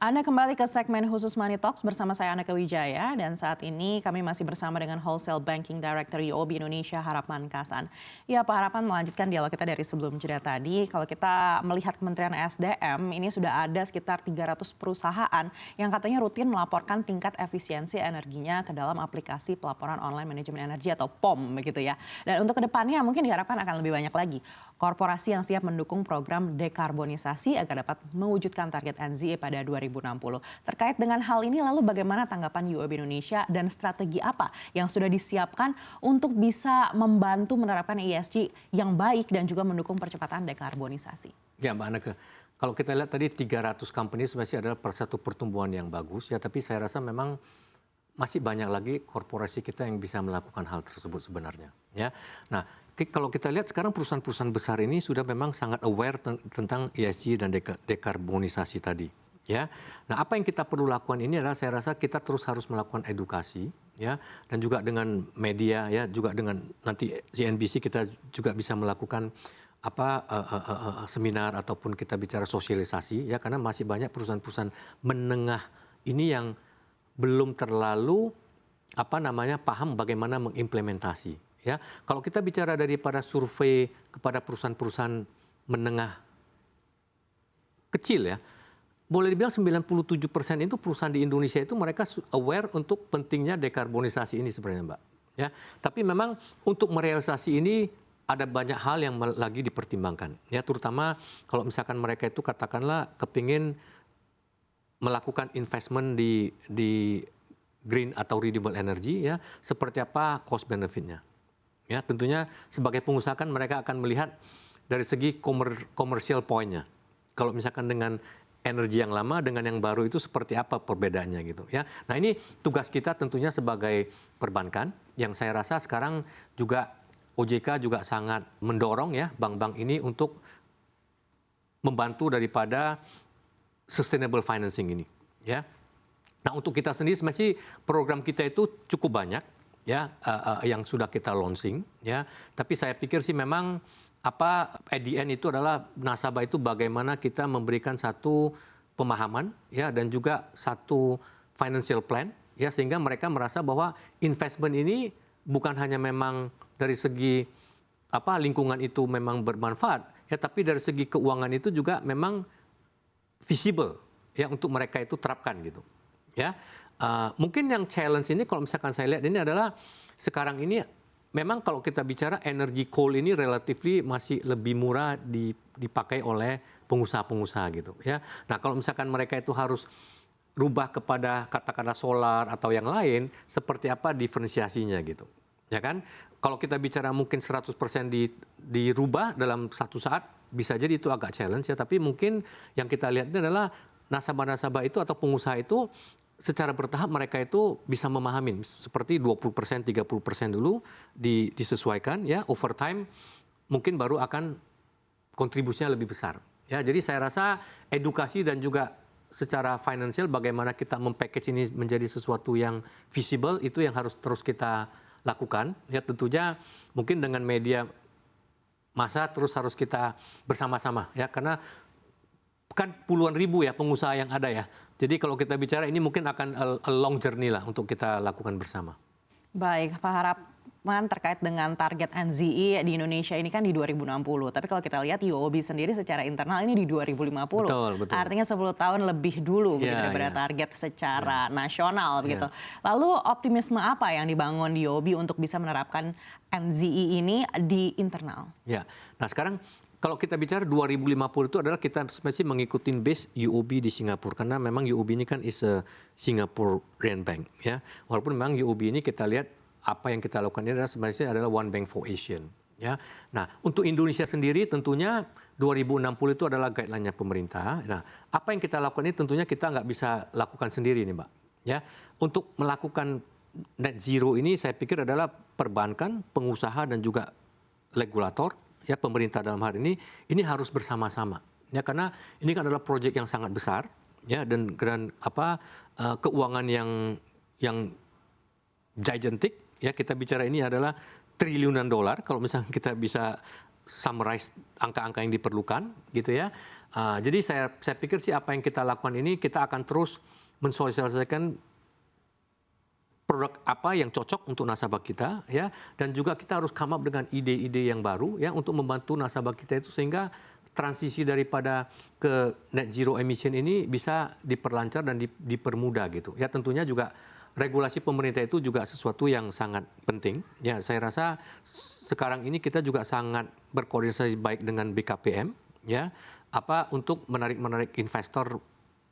Anda kembali ke segmen khusus Money Talks bersama saya Aneka Wijaya dan saat ini kami masih bersama dengan Wholesale Banking Director UOB Indonesia Harapan Kasan. Ya Pak Harapan, melanjutkan dialog kita dari sebelum jeda tadi, kalau kita melihat Kementerian SDM ini sudah ada sekitar 300 perusahaan yang katanya rutin melaporkan tingkat efisiensi energinya ke dalam aplikasi pelaporan online manajemen energi atau POM begitu ya. Dan untuk kedepannya mungkin diharapkan akan lebih banyak lagi korporasi yang siap mendukung program dekarbonisasi agar dapat mewujudkan target NZE pada 2060. Terkait dengan hal ini, lalu bagaimana tanggapan UOB Indonesia dan strategi apa yang sudah disiapkan untuk bisa membantu menerapkan ESG yang baik dan juga mendukung percepatan dekarbonisasi? Ya Mbak Aneka, kalau kita lihat tadi 300 company masih adalah satu pertumbuhan yang bagus ya, tapi saya rasa memang masih banyak lagi korporasi kita yang bisa melakukan hal tersebut sebenarnya ya. Nah, kalau kita lihat sekarang perusahaan-perusahaan besar ini sudah memang sangat aware tentang ESG dan dekarbonisasi tadi ya. Nah, apa yang kita perlu lakukan ini adalah saya rasa kita terus harus melakukan edukasi ya, dan juga dengan media ya, juga dengan nanti CNBC kita juga bisa melakukan seminar ataupun kita bicara sosialisasi ya, karena masih banyak perusahaan-perusahaan menengah ini yang belum terlalu paham bagaimana mengimplementasi ya. Kalau kita bicara daripada survei kepada perusahaan-perusahaan menengah kecil ya, boleh dibilang 97% itu perusahaan di Indonesia itu mereka aware untuk pentingnya dekarbonisasi ini sebenarnya Mbak ya. Tapi memang untuk merealisasi ini ada banyak hal yang lagi dipertimbangkan ya, terutama kalau misalkan mereka itu katakanlah kepingin melakukan investment di green atau renewable energy ya, seperti apa cost benefitnya ya. Tentunya sebagai pengusaha kan mereka akan melihat dari segi commercial point-nya. Kalau misalkan dengan energi yang lama dengan yang baru itu seperti apa perbedaannya gitu ya. Nah, ini tugas kita tentunya sebagai perbankan yang saya rasa sekarang juga OJK juga sangat mendorong ya bank-bank ini untuk membantu daripada sustainable financing ini ya. Nah, untuk kita sendiri sebenarnya program kita itu cukup banyak ya, yang sudah kita launching ya. Tapi saya pikir sih memang at the end itu adalah nasabah itu bagaimana kita memberikan satu pemahaman ya, dan juga satu financial plan ya, sehingga mereka merasa bahwa investment ini bukan hanya memang dari segi lingkungan itu memang bermanfaat ya, tapi dari segi keuangan itu juga memang visible ya untuk mereka itu terapkan gitu ya. Mungkin yang challenge ini kalau misalkan saya lihat ini adalah sekarang ini memang kalau kita bicara energi coal ini relatifly masih lebih murah dipakai oleh pengusaha-pengusaha gitu ya. Nah, kalau misalkan mereka itu harus rubah kepada katakanlah solar atau yang lain, seperti apa diferensiasinya gitu ya kan. Kalau kita bicara mungkin 100% dirubah dalam satu saat, bisa jadi itu agak challenge ya, tapi mungkin yang kita lihat ini adalah nasabah-nasabah itu atau pengusaha itu secara bertahap mereka itu bisa memahami seperti 20%, 30% dulu disesuaikan ya, over time mungkin baru akan kontribusinya lebih besar. Ya, jadi saya rasa edukasi dan juga secara financial bagaimana kita mempackage ini menjadi sesuatu yang visible itu yang harus terus kita lakukan. Ya, tentunya mungkin dengan media masa terus harus kita bersama-sama ya, karena kan puluhan ribu ya pengusaha yang ada ya. Jadi kalau kita bicara ini mungkin akan a long journey lah untuk kita lakukan bersama. Baik, Pak Harapan, terkait dengan target NZE di Indonesia ini kan di 2060. Tapi kalau kita lihat UOB sendiri secara internal ini di 2050. Betul. Artinya 10 tahun lebih dulu begitu daripada target secara nasional begitu. Lalu optimisme apa yang dibangun di UOB untuk bisa menerapkan NZE ini di internal? Ya. Nah, sekarang kalau kita bicara 2050 itu adalah kita masih mengikuti base UOB di Singapura, karena memang UOB ini kan is a Singaporean bank ya. Walaupun memang UOB ini kita lihat apa yang kita lakukan ini adalah sebenarnya adalah One Bank for Asian ya. Nah, untuk Indonesia sendiri tentunya 2060 itu adalah guideline-nya pemerintah. Nah, apa yang kita lakukan ini tentunya kita nggak bisa lakukan sendiri nih Mbak ya. Untuk melakukan net zero ini saya pikir adalah perbankan, pengusaha dan juga regulator ya, pemerintah dalam hal ini harus bersama-sama ya, karena ini kan adalah proyek yang sangat besar ya, dan keuangan yang gigantic ya. Kita bicara ini adalah triliunan dolar kalau misalnya kita bisa summarize angka-angka yang diperlukan gitu ya. Jadi saya pikir sih apa yang kita lakukan ini kita akan terus mensosialisasikan produk apa yang cocok untuk nasabah kita ya, dan juga kita harus come up dengan ide-ide yang baru ya untuk membantu nasabah kita itu sehingga transisi daripada ke net zero emission ini bisa diperlancar dan dipermudah gitu. Ya tentunya juga regulasi pemerintah itu juga sesuatu yang sangat penting. Ya saya rasa sekarang ini kita juga sangat berkoordinasi baik dengan BKPM ya untuk menarik investor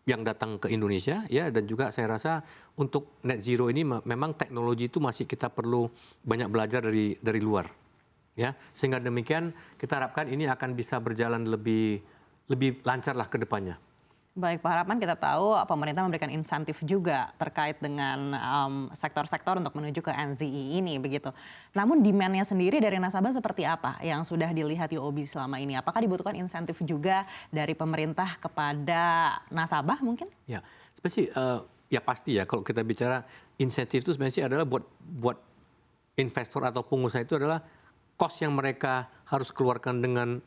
yang datang ke Indonesia ya, dan juga saya rasa untuk net zero ini memang teknologi itu masih kita perlu banyak belajar dari luar ya, sehingga demikian kita harapkan ini akan bisa berjalan lebih lancar lah ke depannya. Baik, Pak Harapan, kita tahu pemerintah memberikan insentif juga terkait dengan sektor-sektor untuk menuju ke NZE ini begitu. Namun demand-nya sendiri dari nasabah seperti apa yang sudah dilihat UOB selama ini? Apakah dibutuhkan insentif juga dari pemerintah kepada nasabah mungkin? Ya, sebenarnya ya pasti ya kalau kita bicara insentif itu sebenarnya adalah buat investor atau pengusaha itu adalah cost yang mereka harus keluarkan dengan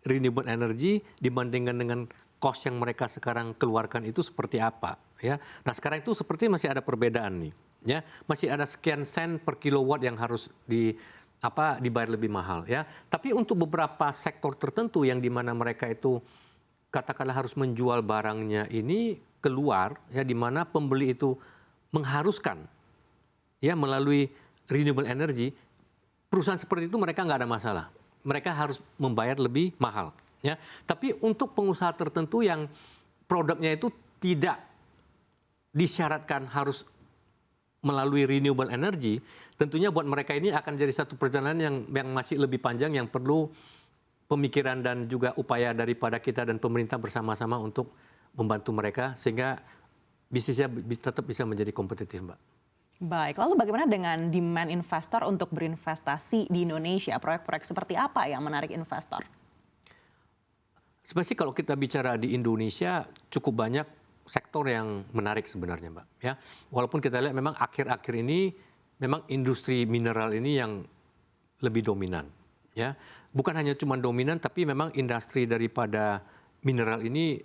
renewable energy dibandingkan dengan cost yang mereka sekarang keluarkan itu seperti apa ya. Nah sekarang itu seperti masih ada perbedaan nih ya, masih ada sekian sen per kilowatt yang harus dibayar lebih mahal ya. Tapi untuk beberapa sektor tertentu yang dimana mereka itu katakanlah harus menjual barangnya ini keluar ya, dimana pembeli itu mengharuskan ya melalui renewable energy, perusahaan seperti itu mereka nggak ada masalah, mereka harus membayar lebih mahal. Ya, tapi untuk pengusaha tertentu yang produknya itu tidak disyaratkan harus melalui renewable energy, tentunya buat mereka ini akan jadi satu perjalanan yang masih lebih panjang yang perlu pemikiran dan juga upaya daripada kita dan pemerintah bersama-sama untuk membantu mereka sehingga bisnisnya tetap bisa menjadi kompetitif, Mbak. Baik, lalu bagaimana dengan demand investor untuk berinvestasi di Indonesia? Proyek-proyek seperti apa yang menarik investor? Sebenarnya kalau kita bicara di Indonesia cukup banyak sektor yang menarik sebenarnya, Mbak. Ya, walaupun kita lihat memang akhir-akhir ini memang industri mineral ini yang lebih dominan. Ya, bukan hanya cuma dominan, tapi memang industri daripada mineral ini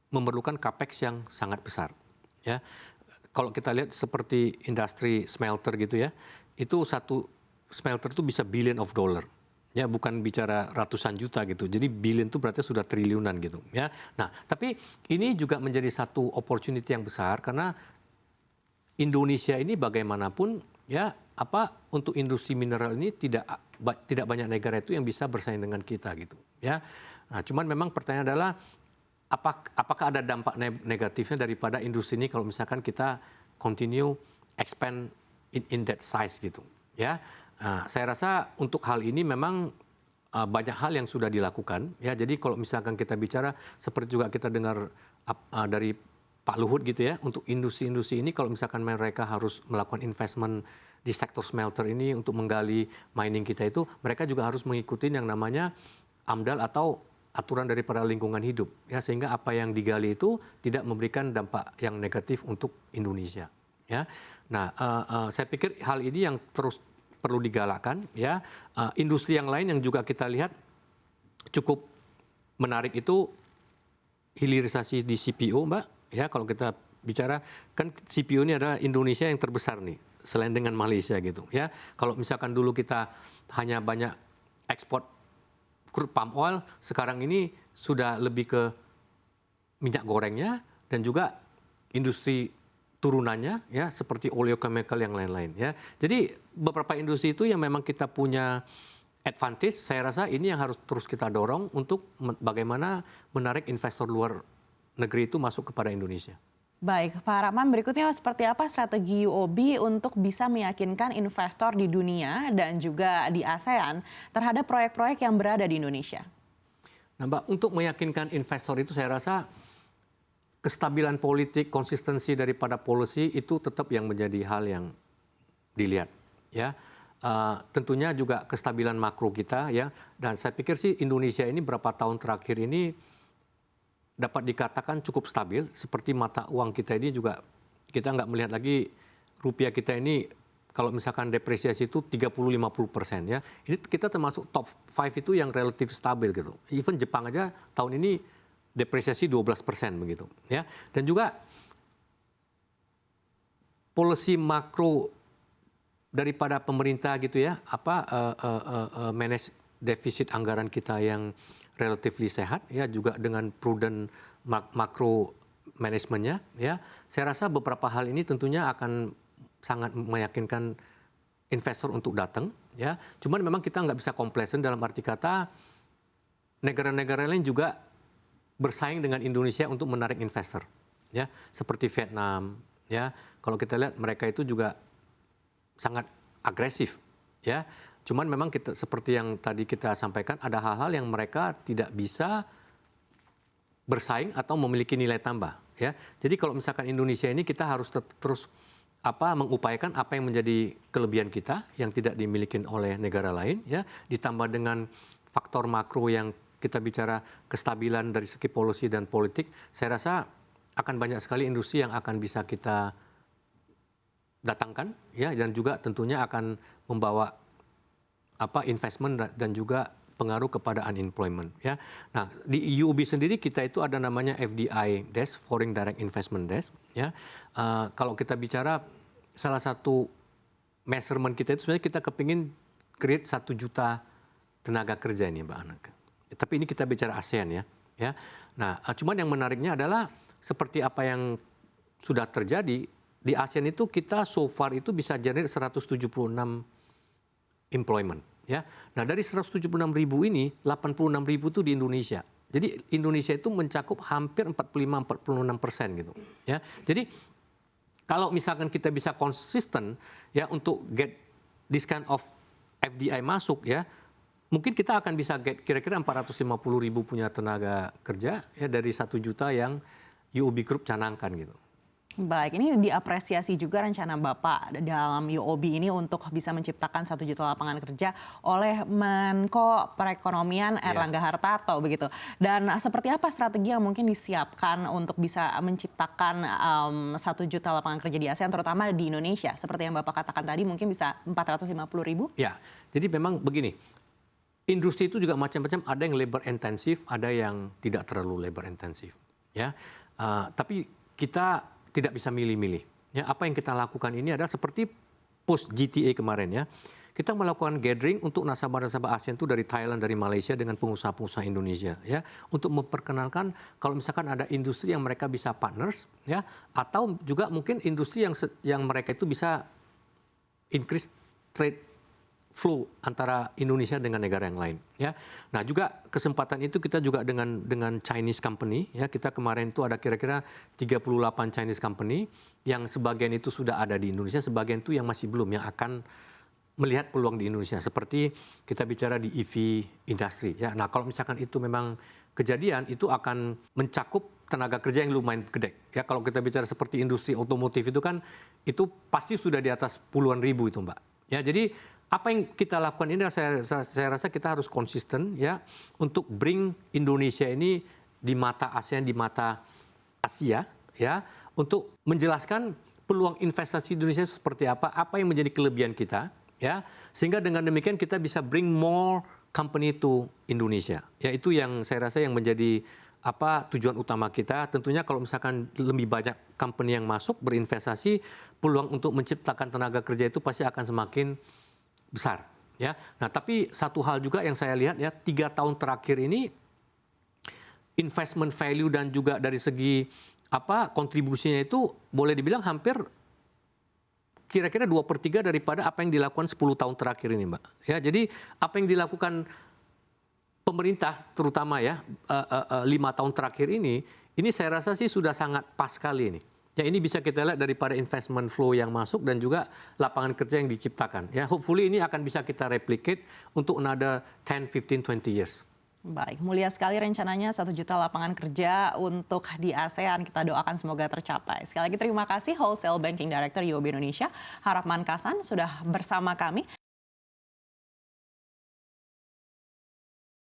memerlukan capex yang sangat besar. Ya, kalau kita lihat seperti industri smelter gitu ya, itu satu smelter itu bisa billion of dollar. Ya, bukan bicara ratusan juta gitu. Jadi billion itu berarti sudah triliunan gitu ya. Nah, tapi ini juga menjadi satu opportunity yang besar karena Indonesia ini bagaimanapun ya untuk industri mineral ini tidak banyak negara itu yang bisa bersaing dengan kita gitu ya. Nah, cuman memang pertanyaan adalah apakah ada dampak negatifnya daripada industri ini kalau misalkan kita continue expand in that size gitu ya. Nah, saya rasa untuk hal ini memang banyak hal yang sudah dilakukan ya. Jadi kalau misalkan kita bicara seperti juga kita dengar dari Pak Luhut gitu ya, untuk industri-industri ini kalau misalkan mereka harus melakukan investment di sektor smelter ini untuk menggali mining kita itu, mereka juga harus mengikuti yang namanya AMDAL atau aturan daripada lingkungan hidup ya, sehingga apa yang digali itu tidak memberikan dampak yang negatif untuk Indonesia ya. Nah, saya pikir hal ini yang terus perlu digalakkan ya. Industri yang lain yang juga kita lihat cukup menarik itu hilirisasi di CPO, Mbak. Ya, kalau kita bicara kan CPO ini adalah Indonesia yang terbesar nih selain dengan Malaysia gitu ya. Kalau misalkan dulu kita hanya banyak ekspor crude palm oil, sekarang ini sudah lebih ke minyak gorengnya dan juga industri turunannya ya seperti oleochemical yang lain-lain ya. Jadi beberapa industri itu yang memang kita punya advantage, saya rasa ini yang harus terus kita dorong untuk bagaimana menarik investor luar negeri itu masuk kepada Indonesia. Baik, Pak Harapan, berikutnya seperti apa strategi UOB untuk bisa meyakinkan investor di dunia dan juga di ASEAN terhadap proyek-proyek yang berada di Indonesia? Nah, Mbak, untuk meyakinkan investor itu saya rasa kestabilan politik, konsistensi daripada policy itu tetap yang menjadi hal yang dilihat ya. Tentunya juga kestabilan makro kita ya, dan saya pikir sih Indonesia ini berapa tahun terakhir ini dapat dikatakan cukup stabil, seperti mata uang kita ini juga kita nggak melihat lagi rupiah kita ini kalau misalkan depresiasi itu 30-50% ya. Ini kita termasuk top 5 itu yang relatif stabil gitu. Even Jepang aja tahun ini depresiasi 12% begitu ya. Dan juga policy makro daripada pemerintah gitu ya, manage defisit anggaran kita yang relatively sehat ya, juga dengan prudent makro manajemennya ya. Saya rasa beberapa hal ini tentunya akan sangat meyakinkan investor untuk datang ya. Cuman memang kita nggak bisa complacent, dalam arti kata negara-negara lain juga bersaing dengan Indonesia untuk menarik investor ya, seperti Vietnam ya. Kalau kita lihat mereka itu juga sangat agresif ya. Cuman memang kita, seperti yang tadi kita sampaikan, ada hal-hal yang mereka tidak bisa bersaing atau memiliki nilai tambah ya. Jadi kalau misalkan Indonesia ini kita harus terus mengupayakan apa yang menjadi kelebihan kita yang tidak dimiliki oleh negara lain ya, ditambah dengan faktor makro yang kita bicara kestabilan dari segi policy dan politik. Saya rasa akan banyak sekali industri yang akan bisa kita datangkan ya, dan juga tentunya akan membawa investment dan juga pengaruh kepada unemployment ya. Nah, di UOB sendiri kita itu ada namanya FDI Desk, Foreign Direct Investment Desk ya. Kalau kita bicara salah satu measurement kita itu sebenarnya kita kepingin create 1 juta tenaga kerja ini, Mbak Anaka. Tapi ini kita bicara ASEAN ya. Nah, cuman yang menariknya adalah seperti apa yang sudah terjadi di ASEAN itu, kita so far itu bisa generate 176 employment ya. Nah, dari 176.000 ini 86.000 itu di Indonesia. Jadi Indonesia itu mencakup hampir 45-46% gitu ya. Jadi kalau misalkan kita bisa konsisten ya untuk get this kind of FDI masuk ya, mungkin kita akan bisa get kira-kira 450.000 punya tenaga kerja ya dari 1 juta yang UOB Group canangkan gitu. Baik, ini diapresiasi juga rencana Bapak dalam UOB ini untuk bisa menciptakan 1 juta lapangan kerja oleh Menko Perekonomian Airlangga Hartarto begitu. Dan seperti apa strategi yang mungkin disiapkan untuk bisa menciptakan 1 juta lapangan kerja di ASEAN, terutama di Indonesia? Seperti yang Bapak katakan tadi, mungkin bisa 450.000? Ya, jadi memang begini, industri itu juga macam-macam, ada yang labor intensif, ada yang tidak terlalu labor intensif. Ya, tapi kita tidak bisa milih-milih. Ya, apa yang kita lakukan ini adalah seperti post GTA kemarin ya. Kita melakukan gathering untuk nasabah-nasabah ASEAN itu dari Thailand, dari Malaysia dengan pengusaha-pengusaha Indonesia ya, untuk memperkenalkan kalau misalkan ada industri yang mereka bisa partners ya, atau juga mungkin industri yang mereka itu bisa increase trade flow antara Indonesia dengan negara yang lain ya. Nah, juga kesempatan itu kita juga dengan Chinese company ya. Kita kemarin itu ada kira-kira 38 Chinese company yang sebagian itu sudah ada di Indonesia, sebagian itu yang masih belum, yang akan melihat peluang di Indonesia. Seperti kita bicara di EV industry ya. Nah, kalau misalkan itu memang kejadian, itu akan mencakup tenaga kerja yang lumayan gede ya. Kalau kita bicara seperti industri otomotif itu kan, itu pasti sudah di atas puluhan ribu itu, Mbak. Ya, jadi apa yang kita lakukan ini, saya rasa kita harus konsisten ya untuk bring Indonesia ini di mata ASEAN, di mata Asia ya, untuk menjelaskan peluang investasi Indonesia seperti apa yang menjadi kelebihan kita ya, sehingga dengan demikian kita bisa bring more company to Indonesia. Ya, itu yang saya rasa yang menjadi tujuan utama kita. Tentunya kalau misalkan lebih banyak company yang masuk berinvestasi, peluang untuk menciptakan tenaga kerja itu pasti akan semakin besar ya. Nah, tapi satu hal juga yang saya lihat ya, 3 tahun terakhir ini investment value dan juga dari segi kontribusinya itu boleh dibilang hampir kira-kira 2/3 daripada apa yang dilakukan 10 tahun terakhir ini, Mbak. Ya, jadi apa yang dilakukan pemerintah terutama ya 5 tahun terakhir ini saya rasa sih sudah sangat pas sekali ini. Ya, ini bisa kita lihat daripada investment flow yang masuk dan juga lapangan kerja yang diciptakan. Ya, hopefully ini akan bisa kita replicate untuk another 10, 15, 20 years. Baik, mulia sekali rencananya 1 juta lapangan kerja untuk di ASEAN. Kita doakan semoga tercapai. Sekali lagi terima kasih Wholesale Banking Director UOB Indonesia, Harap Mankasan, sudah bersama kami.